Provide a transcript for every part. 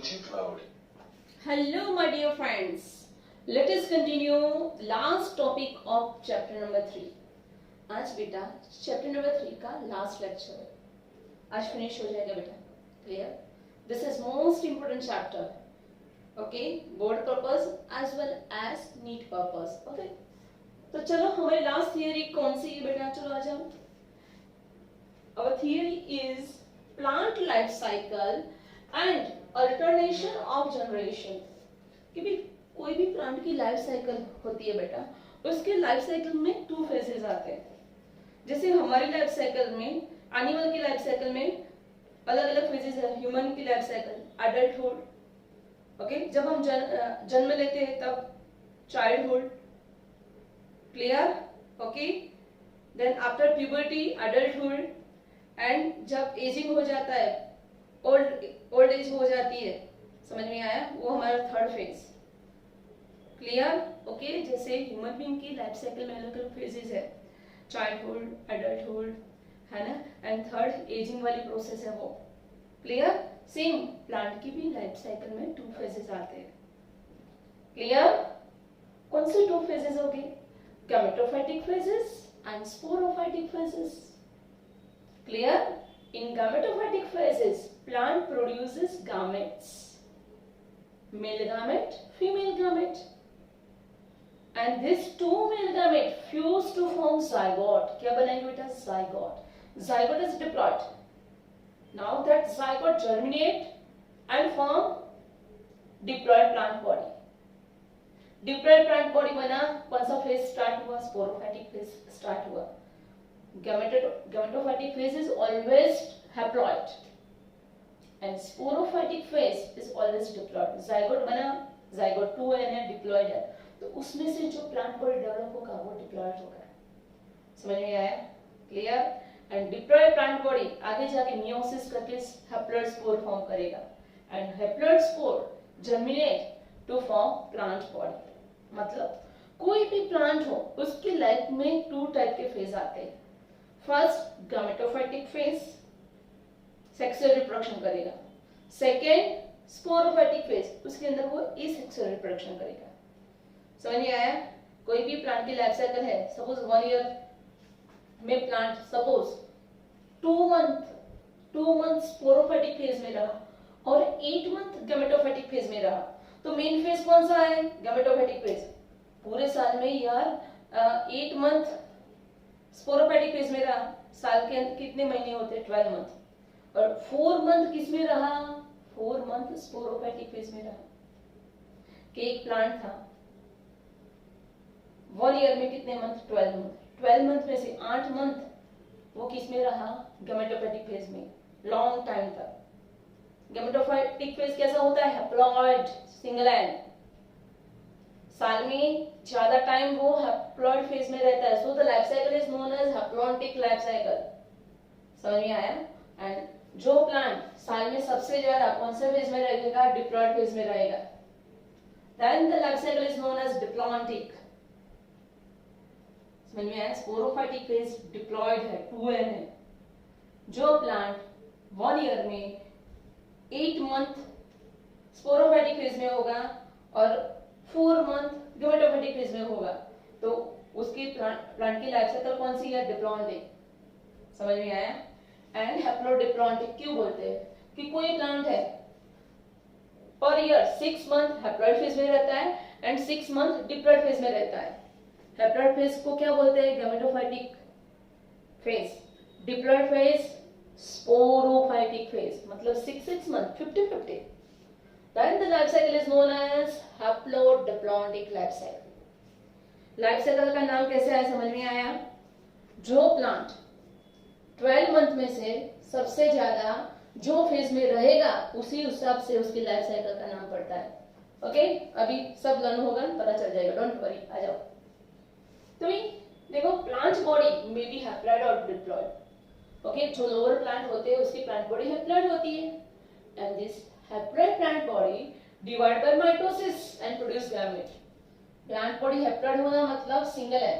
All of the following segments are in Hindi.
Bluetooth mode. Hello my dear friends, let us continue last topic of chapter number 3. आज बेटा चैप्टर नंबर 3 का लास्ट लेक्चर है, आज फिनिश हो जाएगा बेटा. Clear? This is most important chapter. Okay, board purpose as well as NEET purpose. Okay, तो चलो हमारी लास्ट थियरी कौन सी है बेटा? चलो आ जाओ. Our theory is plant life cycle and alternation of generation. कि भी कोई भी प्लांट की लाइफ साइकिल होती है बेटा, उसके लाइफ साइकिल में 2 फेजेस आते हैं. जैसे हमारी लाइफ साइकिल में, एनिमल की लाइफ साइकिल में अलग अलग फेजेस है. ह्यूमन की लाइफ साइकिल, एडल्टहुड, ओके, जब हम जन्म लेते हैं तब childhood. Clear? Okay, then after puberty adulthood, and जब एजिंग हो जाता है, ओल्ड एज हो जाती है, समझ में आया? वो हमारा थर्ड फेज. क्लियर? ओके, जैसे ह्यूमन बीइंग की लाइफ साइकिल में अलग अलग फेजेस है, चाइल्डहुड, एडल्टहुड, है ना, एंड थर्ड एजिंग वाली प्रोसेस है वो. क्लियर? सेम प्लांट की भी लाइफ साइकिल में 2 फेजेस आते हैं. क्लियर? कौन से 2 फेजेस हो गए? Gametophytic phases and sporophytic phases. Clear? In gametophytic phases, plant produces gametes. Male gamete, female gamete. And these 2 male gamete fuse to form zygote. क्या बनाएंगे बेटा? Zygote. Zygote is diploid. Now that zygote germinate and form diploid plant body. Diploid plant body बना, कौन सा phase start हुआ? Sporophytic phase start हुआ. Gametophytic phase is always haploid and sporophytic phase is always diploid. zygote बना, zygote 2 है, diploid है, तो उसमें से जो प्लांट बॉडी डेवलप होगा वो डिप्लॉयड होगा. समझ में आया? Clear? And diploid plant body आगे जाके मियोसिस करके हैप्लॉइड स्पोर फॉर्म करेगा, and haploid spore germinate to form plant body. मतलब कोई भी प्लांट हो, उसकी लाइफ में 2 टाइप के फेज आते हैं. First gametophytic phase, sexual reproduction करेगा. सेकेंड स्पोरोफाइटिक फेज, उसके अंदर वो एसेक्सुअल रिप्रोडक्शन करेगा. समझ में आया? कोई भी प्लांट की लाइफ साइकिल है, सपोज 1 ईयर में plant suppose 2 month sporophytic phase में रहा और 8 मंथ गैमेटोफाइटिक फेज में रहा, तो मेन फेज कौन सा है? Gametophytic phase. पूरे साल में यार 8 मंथ स्पोरोफाइटिक फेज में रहा, साल के कितने महीने होते हैं? 12 मंथ. और 4 मंथ किस में रहा? 4 मंथ स्पोरोफाइटिक फेज में रहा. कि एक प्लांट था 1 ईयर में कितने मंथ? 12 मंथ. 12 मंथ में से 8 मंथ वो किस में रहा? गैमेटोफाइटिक फेज में, लॉन्ग टाइम तक. गैमेटोफाइटिक फेज कैसा होता है? Haploid, single and. साल में ज्यादा टाइम वो हैप्लॉइड फेज में रहता है, so the life cycle is known as haplontic life cycle. समझ में आया? एंड जो प्लांट साल में सबसे ज्यादा कौन से फेज में रहेगा? डिप्लॉइड फेज में रहेगा. Then the life cycle is known as diplontic. समझ में आया? स्पोरोफाइटिक फेज डिप्लॉइड है, 2n है. जो प्लांट 1 ईयर में 8 मंथ स्पोरोफाइटिक फेज में होगा और 4 मंथ गैमेटोफाइटिक फेज में होगा, तो उसकी प्लांट की लाइफ साइकिल कौन सी है? डिप्लॉन्टिक. समझ में आया? एंड हैप्लोडिप्लॉन्टिक क्यों बोलते हैं? कि कोई प्लांट है per year 6 month haploid phase में रहता है एंड 6 मंथ डिप्लॉइड फेज में रहता है. हैप्लॉइड फेज को क्या बोलते हैं? Gametophytic phase. Diploid phase sporophytic phase. मतलब 6 month 50-50. Then the life cycle is known as haplodiplontic life cycle. Life cycle का नाम कैसे आया? समझ में आया? जो प्लांट 12 मंथ में से सबसे ज्यादा जो फेज में रहेगा, उसी हिसाब से उसकी लाइफ साइकिल का नाम पड़ता है. ओके, अभी सब लर्न होगा, पता चल जाएगा, डोंट वरी. आ जाओ. तो देखो, प्लांट बॉडी में भी हैप्लॉइड और डिप्लॉइड. ओके, जो लोअर प्लांट होते हैं उसकी प्लांट बॉडी हैप्लॉइड होती है, and this haploid plant body divide by mitosis and produce gamete. Plant body haploid होना मतलब सिंगल है,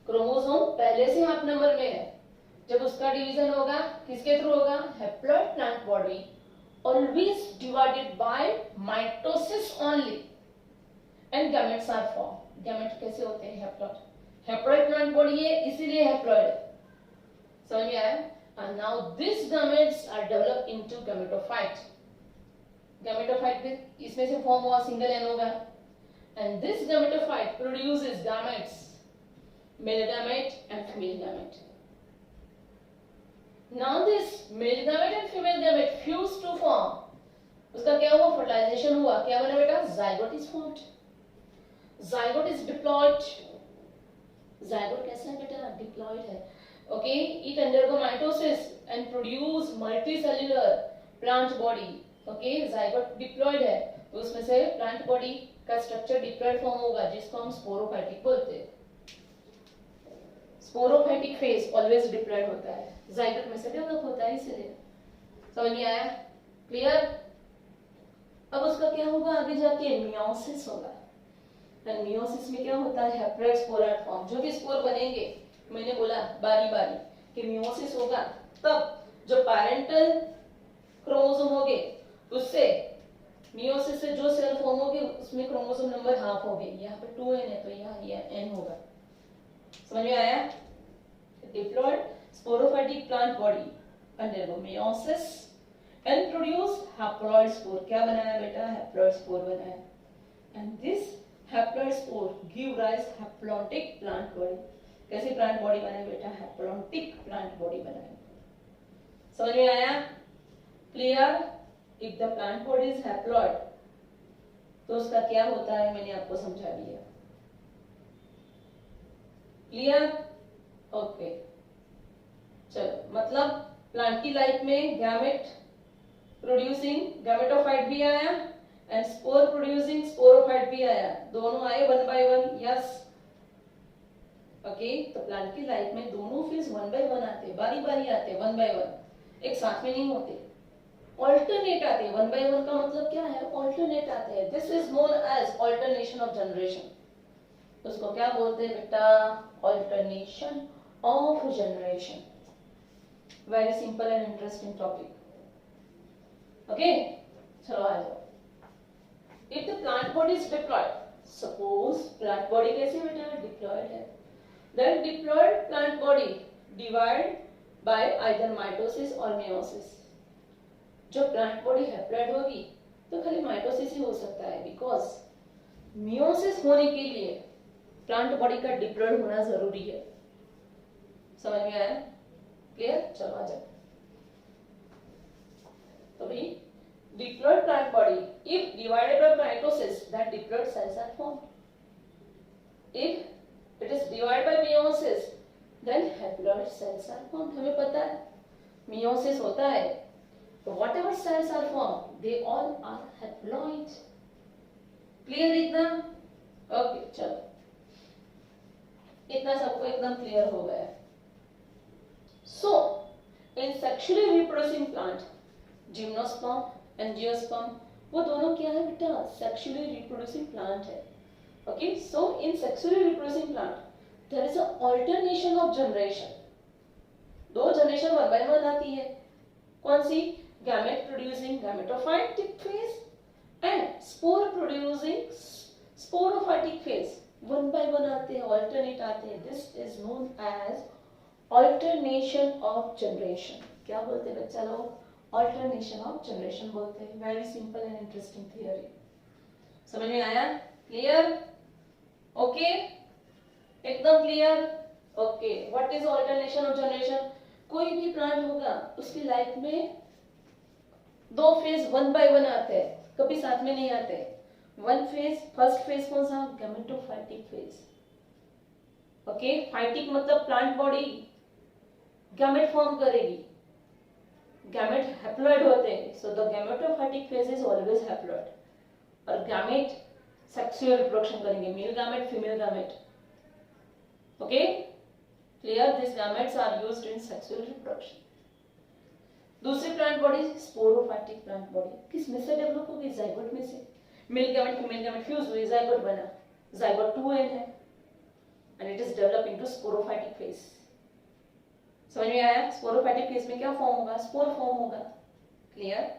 क्रोमोसोम पहले से हाफ नंबर में है. जब उसका डिवीजन होगा किसके थ्रू होगा? Haploid plant body always divided by mitosis only and gametes are formed। Gamete कैसे होते हैं? हैप्लॉइड। हैप्लॉइड प्लांट बॉडी है इसीलिए हैप्लॉइड है। समझ में आया? and now these gametes are developed into gametophyte। gametophyte में इसमें से फॉर्म हुआ सिंगल एन होगा and this gametophyte produces gametes, male gamete and female gamete। now this male gamete and female gamete fuse to form, उसका क्या हुआ? फर्टिलाइजेशन हुआ, क्या बना बेटा? zygote is formed। zygote is diploid। zygote कैसा है बेटा? डिप्लॉइड है। okay, it undergo mitosis and produce multicellular plant body। okay, zygote diploid है तो उसमें से plant body का स्ट्रक्चर डिप्लॉइड फॉर्म होगा जिसको हम स्पोरोफाइटिक बोलते हैं। स्पोरोफाइटिक फेज ऑलवेज डिप्लॉइड होता है, zygote में से डेवलप होता है इसलिए। समझ में आया? क्लियर? अब उसका क्या होगा? आगे जाके मियोसिस होगा। एंड मियोसिस में क्या होता है? Haploid sporoid form. जो भी स्पोर बनेंगे, मैंने बोला बारी बारी कि मियोसिस होगा तब जो पेरेंटल क्रोमोसोम होंगे उससे मियोसिस से जो सेल फॉर्म होगी उसमें क्रोमोसोम नंबर हाफ होगी। यहाँ पे 2n है तो यहाँ ये n होगा। समझ में आया? Diploid sporophytic plant body undergo meiosis and produce haploid spore. क्या बनाया बेटा? हैप्लॉइड स्पोर बनाया। And this haploid spore give rise haplontic plant body. कैसे प्लांट बॉडी बनाए बेटा? हैप्लॉन्टिक प्लांट बॉडी बनाए। समझ में आया? Clear? If the plant body is haploid तो उसका क्या होता है मैंने आपको समझा दिया। क्लियर? ओके, चलो मतलब प्लांट की लाइफ में गैमेट प्रोड्यूसिंग गैमेटोफाइट भी आया एंड स्पोर प्रोड्यूसिंग स्पोरोफाइट भी आया। दोनों आए one by one. Yes, okay. तो प्लांट की लाइफ में दोनों फेज वन बाय वन आते, बारी बारी आते, वन बाय वन, एक साथ में नहीं होते, ऑल्टरनेट आते। वन बाय वन का मतलब क्या है? ऑल्टरनेट आते हैं। This is known as alternation of generation. उसको क्या बोलते हैं बेटा? Alternation of generation. Very simple and interesting topic. Okay, चलो आ जाओ। If the plant body is diploid, suppose plant body कैसे बेटा? डिप्लॉयड है, then diploid plant body divide by either mitosis or meiosis। जो प्लांट बॉडी हैप्लॉइड होगी तो खाली माइटोसिस ही हो सकता है, बिकॉज मियोसिस होने के लिए प्लांट बॉडी का डिप्लॉइड होना जरूरी है। समझ में आया? क्लियर? चलो आ जाओ। तो भाई diploid plant body if divided by mitosis that diploid cells are formed. If it is divided by meiosis then haploid cells are formed। हमें पता है meiosis होता है तो whatever cells are formed they all are haploid। clear एकदम? ओके, चलो इतना सबको एकदम क्लियर हो गया। so in sexually reproducing plant gymnosperm and angiosperm वो दोनों क्या है बेटा? sexually reproducing plant है। Okay, so in sexually reproducing plant there is an alternation of generation। दो जनरेशन वन बाय वन आती है। कौन सी? Gamete producing gametophytic phase and spore producing sporophytic phase. One by one आते हैं, ऑल्टरनेट आते हैं। This is known as alternation of generation. क्या बोलते हैं बच्चा लोग? ऑल्टरनेशन ऑफ जनरेशन बोलते हैं। Very simple and interesting theory. समझ में आया? क्लियर? ओके, एकदम clear? Okay, what is alternation of generation? कोई भी प्लांट होगा उसकी लाइफ में दो फेज वन बाय वन आते हैं, कभी साथ में नहीं आते। वन फेज, फर्स्ट फेज कौन सा? Gametophytic phase. ओके, फाइटिक मतलब प्लांट बॉडी गैमेट फॉर्म करेगी, गैमेट हैप्लॉइड होते हैं, so the gametophytic phase is always haploid. और गैमेट सेक्सुअल रिप्रोडक्शन करेंगे, male gamete female gamete. Okay, clear? This gametes are used in sexual reproduction. दूसरी plant body sporophytic plant body किस में से डेवलप होगी? जाइगोट में से। Male gamete female gamete fuse हुई, जाइगोट बना, जाइगोट 2n है and it is develop into sporophytic phase. समझ में आया? स्पोरोफाइटिक फेज में क्या फॉर्म होगा? स्पोर फॉर्म होगा। क्लियर?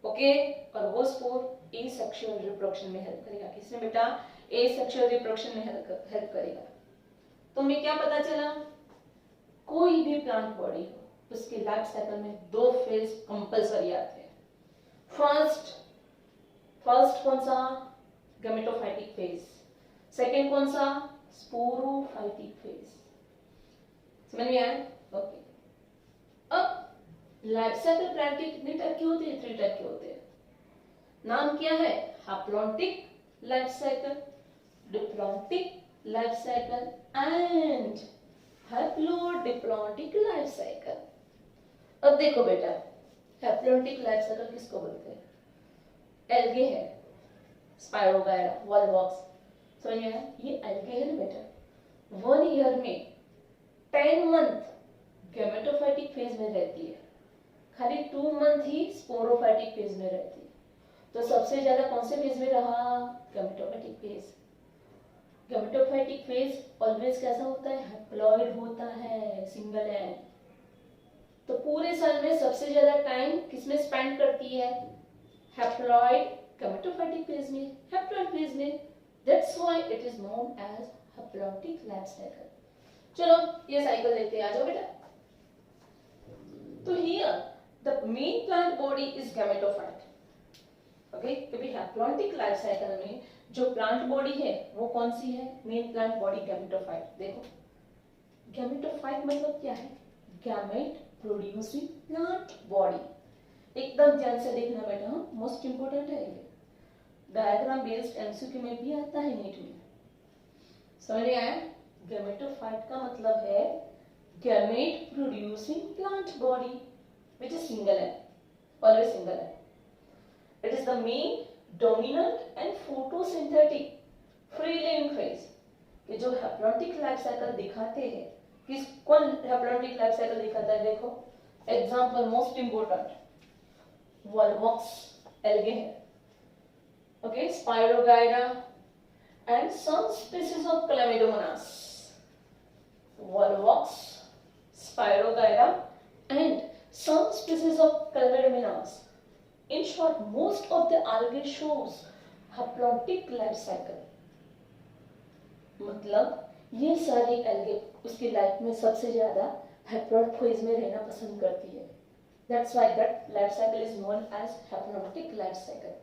ओके, और वो स्पोर ए सेक्सुअल रिप्रोडक्शन में हेल्प करेगा। किसमें बेटा? ए सेक्सुअल रिप्रोडक्शन में हेल्प करेगा। तो हमें क्या पता चला? कोई भी प्लांट बॉडी हो उसके लाइफ साइकिल में दो फेज कंपलसरी आते हैं। फर्स्ट कौन सा? Gametophytic phase. सेकेंड कौन सा? Sporophytic phase. समझ में आया? ओके। अब लाइफ साइकिल प्लांट के कितने टाइप के होते हैं? 3 टाइप के होते हैं। नाम क्या है? Haplontic life cycle, diplontic life cycle and haplodiplontic life cycle. अब देखो बेटा, हैप्लॉन्टिक लाइफ साइकिल किसको बोलते हैं? एल्गे है, स्पाइरोगायरा, वॉलवॉक्स, समझ में आया? ये एल्गे है ना बेटा। 1 ईयर में 10 मंथ गैमेटोफाइटिक फेज में रहती है, खाली 2 मंथ ही स्पोरोफाइटिक फेज में रहती है। तो सबसे ज्यादा कौन से फेज में रहा? Gametophytic phase. Gametophytic phase always कैसा होता है? हैप्लॉइड होता है, सिंगल एंड। तो पूरे साल में सबसे ज्यादा टाइम किसमें स्पेंड करती है? हैप्लॉइड गैमेटोफाइटिक फेज में, हैप्लॉइड फेज में। That's why it is known as haplontic life cycle. चलो ये साइकिल देखते हैं, आ जाओ बेटा। तो here the main plant body is gametophyte. Okay, क्योंकि हैप्लॉन्टिक लाइफ साइकिल में जो प्लांट बॉडी है वो कौन सी है? Main plant body gametophyte. देखो गैमेटोफाइट मतलब क्या है? Gamete producing plant body. एकदम ध्यान से देखना बेटा, मोस्ट इंपोर्टेंट है ये। डायग्राम बेस्ड एमसीक्यू में भी आता है नीट में। समझ में आया? गैमेटोफाइट का मतलब है gamete producing plant body which is single end, always single end. It is the main dominant and photosynthetic free living phase. ये जो हैप्लॉन्टिक लाइफ साइकिल दिखाते हैं, किस कौन हैप्लॉन्टिक लाइफ साइकिल दिखाता है? देखो example most important, volvox algae है, okay, spirogyra and some species of chlamydomonas. Volvox, spirogyra and some species of Chlamydomonas. In short, most of the algae shows haplontic life cycle. मतलब ये सारी एल्गे उसकी लाइफ में सबसे ज्यादा हैप्लॉइड फेज में रहना पसंद करती है। That's why that life cycle is known as haplontic life cycle.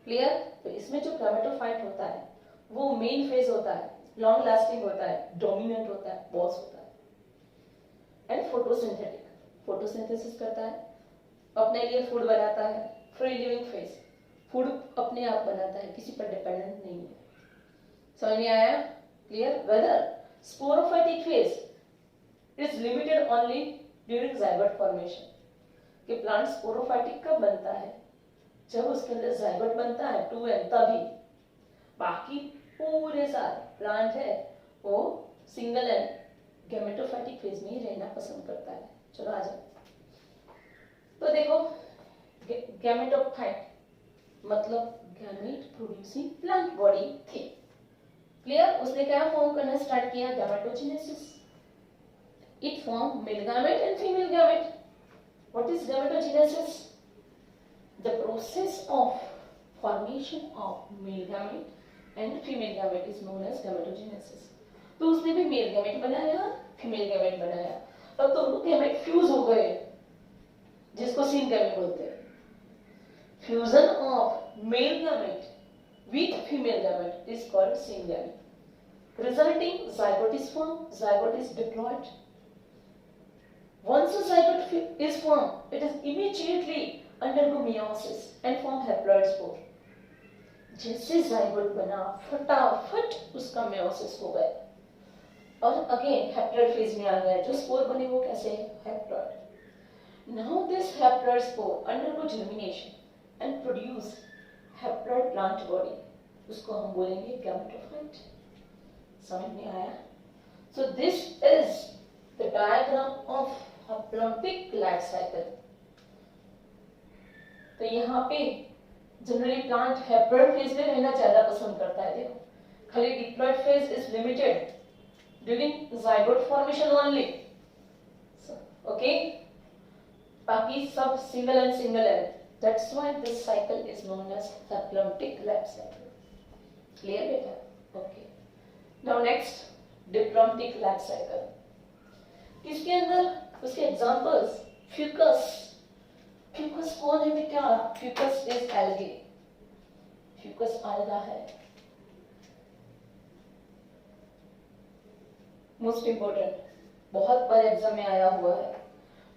Clear? तो इसमें जो क्लामेटोफाइट होता है वो मेन फेज होता है, लॉन्ग लास्टिंग होता है, डोमिनेंट होता है, बॉस होता है एंड फोटोसिंथेटिक। फोटोसिंथेसिस करता है, अपने लिए फूड बनाता है, फ्री लिविंग फेज, फूड अपने आप बनाता है, किसी पर डिपेंडेंट नहीं है। समझ में आया? Clear? Whether sporophytic phase is limited only during zygote formation. कि प्लांट स्पोरोफाइटिक कब बनता है? जब उसके अंदर जाइगोट बनता है 2n, तभी। बाकी पूरे साल प्लांट है वो सिंगल एंड गैमेटोफाइटिक फेज में ही रहना पसंद करता है। चलो आ जाओ। तो देखो गैमेटोफाइट मतलब गैमेट प्रोड्यूसिंग प्लांट बॉडी थी। क्लियर? उसने क्या फॉर्म करना स्टार्ट किया? Gametogenesis. It form male gamete and female gamete. What is gametogenesis? The process of formation of male gamete and female gamete is known as gametogenesis. तो उसने भी मेल गैमेट बनाया, फीमेल गैमेट बनाया, तब दोनों गैमेट फ्यूज हो गए, जिसको सीन गैमेट बोलते हैं। Fusion of male gamete with female gamete is called syngamy. Resulting zygote is formed, zygote is diploid. Once a zygote is formed, it is immediately undergo meiosis and form haploid spore. जैसे zygote बना फटाफट उसका meiosis हो गया और अगेन haploid phase में आ गया। जो spore बने वो कैसे है? Haploid. Now this haploid spore undergo germination and produce haploid plant body, उसको हम बोलेंगे गैमेटोफाइट। समझ में आया? So this is the diagram of haplontic life cycle. तो यहाँ पे जनरली प्लांट हैप्लॉइड फेज में रहना ज्यादा पसंद करता है। देखो खाली diploid phase is limited during zygote formation only, okay, बाकी सब single and That's why this cycle is known as haplontic lab cycle. Clear beta? Okay. Now next, diplontic lab cycle. इसके अंदर उसके एग्जांपल्स फ्यूकस. फ्यूकस कौन है बेटा? Fucus is algae. Fucus alga है. मोस्ट इंपोर्टेंट, बहुत बार एग्जाम में आया हुआ है.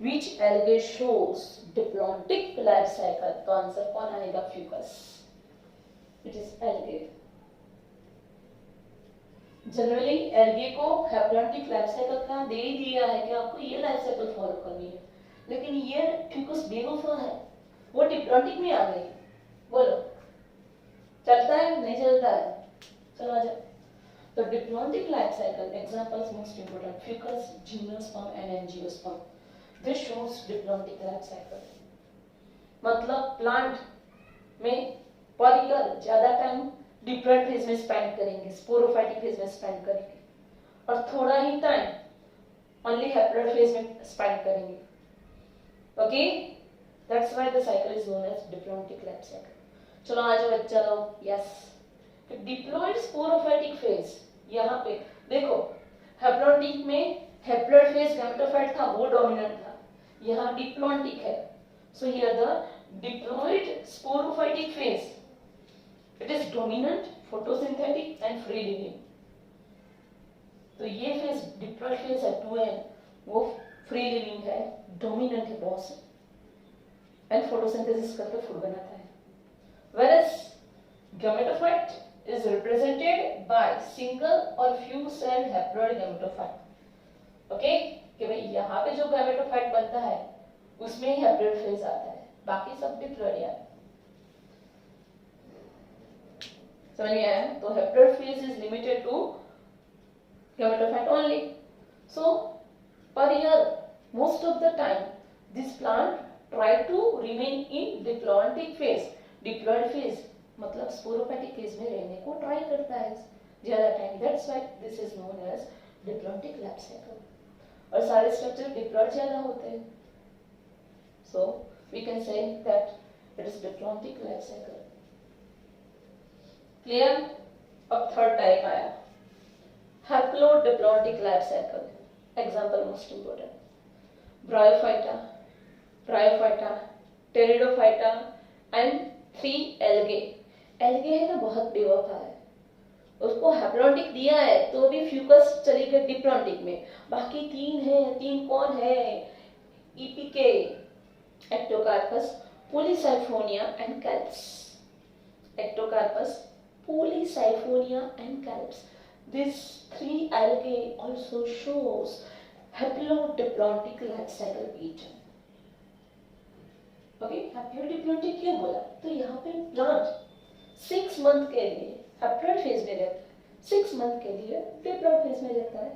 Which algae shows diplontic life cycle? तो आंसर कौन आएगा? Fucus. It is algae. Generally algae को हैप्लॉन्टिक लाइफ साइकिल का दे ही दिया है कि आपको ये लाइफ साइकिल फॉलो करनी है, लेकिन ये फ्यूकस बेवफा है, वो डिप्लॉन्टिक में आ गई. बोलो चलता है नहीं चलता है? चलो आ जाओ. तो diplontic life cycle examples most important Fucus, gymnosperm and angiosperm. This shows diplontic life cycle. मतलब प्लांट में पर ईयर ज्यादा टाइम डिप्लॉइड फेज में स्पेंड करेंगे, स्पोरोफाइटिक फेज में स्पेंड करेंगे, और थोड़ा ही टाइम ओनली हैप्लॉइड फेज में स्पेंड करेंगे. Okay, that's why the cycle is known as diplontic life cycle. चलो आ जाओ बच्चा लोग. Yes, diploid sporophytic phase. यहाँ पे देखो हैप्लॉन्टिक में हैप्लॉइड फेज गैमेटोफाइट था, वो डोमिनेंट था. यहाँ डिप्लॉन्टिक है. So here the diploid sporophytic phase, it is dominant, photosynthetic and free living. तो ये फेज डिप्लॉइड फेज है 2n, वो फ्री लिविंग है, डोमिनेंट है बॉस, एंड फोटोसिंथेसिस करके फूड बनाता है. whereas gametophyte is represented by single or few celled haploid gametophyte. Okay, कि भाई यहाँ पे जो gametophyte बनता है उसमें ही हैप्लॉइड फेज आता है, बाकी सब डिप्लॉइड है. समझ में आया? तो haploid phase is limited to gametophyte only. So per year most of the time this plant try to remain in diplontic phase. Diploid phase मतलब स्पोरोफाइटिक फेज में रहने को ट्राई करता है ज्यादा time. That's why this is known as diplontic life cycle. और सारे स्ट्रक्चर डिप्लॉइड ज्यादा होते हैं, so we can say that it is diplontic life cycle. Clear? अब थर्ड टाइप आया, haplodiplontic life cycle. Example most important bryophyta, bryophyta, pteridophyta and 3 algae. Algae है ना बहुत बेवफा है, उसको हैप्लॉन्टिक दिया है तो भी फ्यूकस चली गई डिप्लॉन्टिक में. बाकी 3 है. 3 कौन है? ईपीके, ectocarpus, polysiphonia and kelps. Ectocarpus, Polysyphonia and Calps. These 3 algae also shows haplodiplontic life cycle pattern. Okay, haplodiplontic क्यों बोला? तो यहाँ पे प्लांट 6 मंथ के लिए हैप्लॉइड फेज में रहता है, 6 मंथ के लिए डिप्लॉइड फेज में रहता है.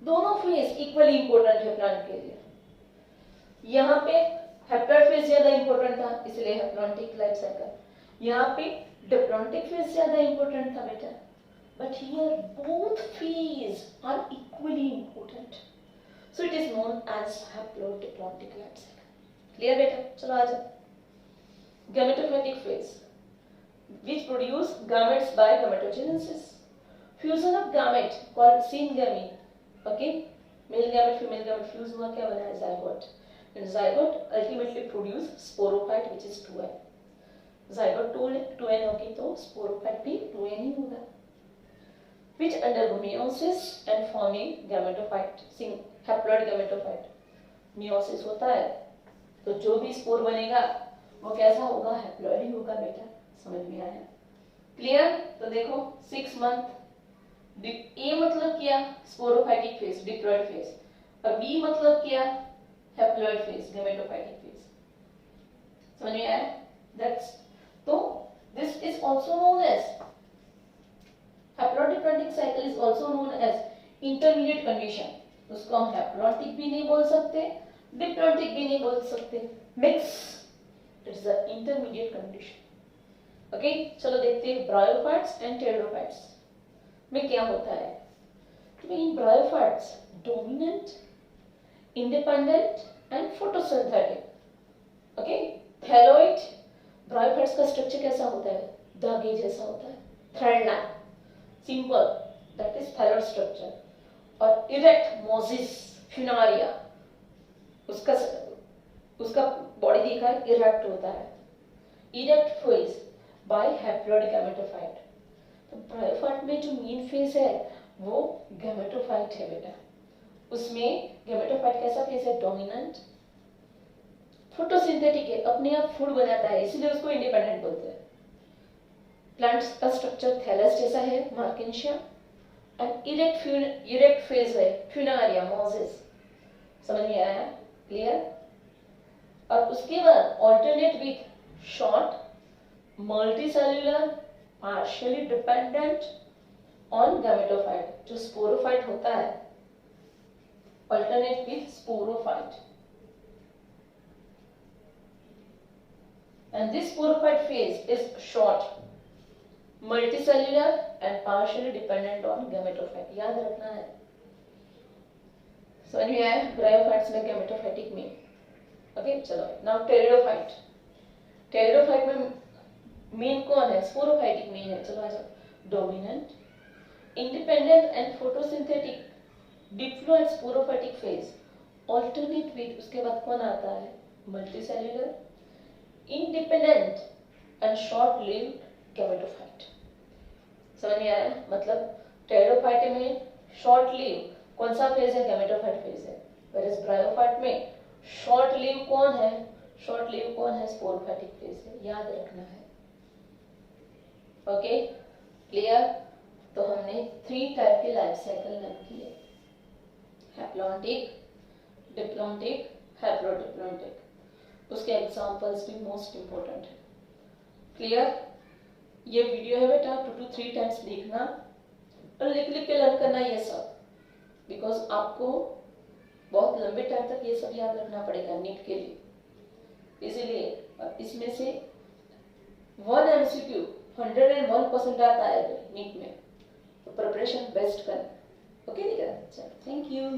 दोनों फेज इक्वली इंपॉर्टेंट है प्लांट के लिए. यहाँ पे हैप्लॉइड फेज ज्यादा इंपॉर्टेंट था इसलिए हैप्लॉन्टिक लाइफ साइकिल. यहाँ पे डिप्लॉन्टिक फेज ज्यादा इंपॉर्टेंट था बेटा, but here both phase are equally important, so it is known as haplodiplontic life cycle. Clear बेटा? चलो आ जाओ. Gametophytic phase which produce gametes by gametogenesis. Fusion of gamete called syngamy. Okay, male gamete female gamete fuse हुआ, क्या बना है? zygote. And zygote ultimately produce sporophyte which is 2n. zygote 2n होगी तो sporophyte भी 2n ही होगा. Which undergo meiosis and forming gametophyte, haploid gametophyte. meiosis होता है तो जो भी स्पोर बनेगा वो कैसा होगा? हैप्लॉइड ही होगा बेटा. समझ में आया? क्लियर? तो देखो 6 मंथ. ए मतलब क्या? स्पोरोफाइटिक फेज, डिप्लॉइड फेज, और बी मतलब क्या? Haploid phase, gametophytic phase. समझ में आया? दैट्स तो this is also known as haplodiplontic cycle is also known as intermediate condition. उसको हम हैप्लॉन्टिक भी नहीं बोल सकते, डिप्लॉन्टिक भी नहीं बोल सकते, mix. It's a intermediate condition. Okay, चलो देखते हैं ब्रायोफाइट्स एंड टेरिडोफाइट्स में क्या होता है. इन bryophytes dominant, independent and photosynthetic. Okay, thalloid कैसा होता है, धागे जैसा होता है, thread line, simple, that is thyroid structure. और इरेक्ट मोजिस फ्यूनारिया, उसका उसका बॉडी देखा है, इरेक्ट होता है। Erect phase by haploid gametophyte. तो ब्रायोफाइट में जो मेन फेज है वो गैमेटोफाइट है बेटा। उसमें गैमेटोफाइट कैसा फेज है, डोमिनेंट, फोटोसिंथेटिक है, अपने आप फूड बनाता है, इसलिए उसको इंडिपेंडेंट बोलते हैं। प्लांट का स्ट्रक्चर थैलस जैसा है, मार्केंशिया, एंड इरेक्ट फेज है, फ्यूनारिया, मोजिस। समझ में आया, क्लियर? और उसके बाद alternate with short multicellular partially dependent on gametophyte, जो स्पोरोफाइट होता है, alternate with sporophyte, and this sporophyte phase is short, multicellular and partially dependent on gametophyte। याद रखना है। समझ में आया ब्रायोफाइट्स में, गैमेटोफाइटिक में। ओके, चलो नाउ टेरिडोफाइट। टेरिडोफाइट में मेन कौन है, स्पोरोफाइटिक मेन है। चलो आ जाओ, dominant, independent and photosynthetic, Diplo and sporophytic phase, alternate with, उसके बाद कौन आता है, multicellular, independent and short lived gametophyte. समझ में आया? मतलब टेरिडोफाइट में शॉर्ट लिव कौन सा फेज है, गैमेटोफाइट फेज है। व्हेयरएज ब्रायोफाइट में शॉर्ट लिव कौन है, शॉर्ट लिव कौन है, स्पोरोफाइटिक फेज है। याद रखना है। Okay, clear? तो हमने 3 टाइप के लाइफ साइकिल लर्न किए, हैप्लॉन्टिक, डिप्लॉन्टिक, हैप्लोडिप्लॉन्टिक। उसके एग्जांपल्स भी मोस्ट इंपॉर्टेंट है। क्लियर? ये वीडियो है बेटा 2 to 3 टाइम्स देखना और लिख लिख के लर्न करना ये सब, बिकॉज आपको बहुत लंबे टाइम तक ये सब याद रखना पड़ेगा नीट के लिए। इसीलिए इसमें से 1 MCQ 101% आता है नीट में, तो प्रिपरेशन बेस्ट करना। ओके, ठीक है, चलो, थैंक यू।